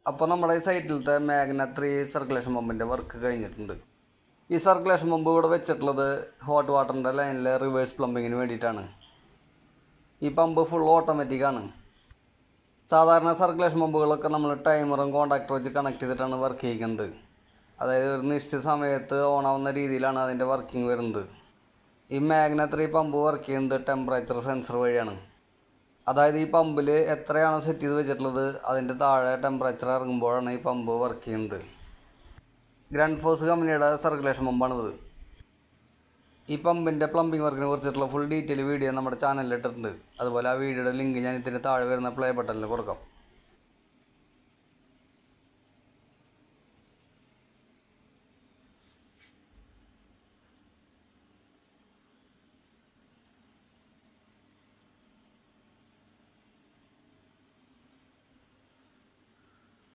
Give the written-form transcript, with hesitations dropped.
അപ്പോൾ നമ്മുടെ ഈ സൈറ്റിലത്തെ മാഗ്ന 3 സർക്കുലേഷൻ പമ്പിൻ്റെ വർക്ക് കഴിഞ്ഞിട്ടുണ്ട്. ഈ സർക്കുലേഷൻ പമ്പ് ഇവിടെ വെച്ചിട്ടുള്ളത് ഹോട്ട് വാട്ടറിൻ്റെ ലൈനിലെ റിവേഴ്സ് പ്ലംബിങ്ങിന് വേണ്ടിയിട്ടാണ്. ഈ പമ്പ് ഫുൾ ഓട്ടോമാറ്റിക്കാണ്. സാധാരണ സർക്കുലേഷൻ പമ്പുകളൊക്കെ നമ്മൾ ടൈമറും കോണ്ടാക്ടറും വെച്ച് കണക്ട് ചെയ്തിട്ടാണ് വർക്ക് ചെയ്യിക്കുന്നത്. അതായത് ഒരു നിശ്ചിത സമയത്ത് ഓണാവുന്ന രീതിയിലാണ് അതിൻ്റെ വർക്കിംഗ് വരുന്നത്. ഈ മാഗ്ന 3 പമ്പ് വർക്ക് ചെയ്യുന്നത് ടെമ്പറേച്ചർ സെൻസർ വഴിയാണ്. അതായത് ഈ പമ്പിൽ എത്രയാണോ സെറ്റ് ചെയ്ത് വെച്ചിട്ടുള്ളത് അതിൻ്റെ താഴെ ടെമ്പറേച്ചർ ഇറങ്ങുമ്പോഴാണ് ഈ പമ്പ് വർക്ക് ചെയ്യുന്നത്. ഗ്രാൻഡ് ഫോഴ്സ് കമ്പനിയുടെ സർക്കുലേഷൻ പമ്പാണിത്. ഈ പമ്പിൻ്റെ പ്ലംബിംഗ് വർക്കിനെ കുറിച്ചിട്ടുള്ള ഫുൾ ഡീറ്റെയിൽ വീഡിയോ നമ്മുടെ ചാനലിൽ ഇട്ടിട്ടുണ്ട്. അതുപോലെ ആ വീഡിയോയുടെ ലിങ്ക് ഞാൻ ഇതിന് താഴെ വരുന്ന പ്ലേ ബട്ടണിൽ കൊടുക്കാം.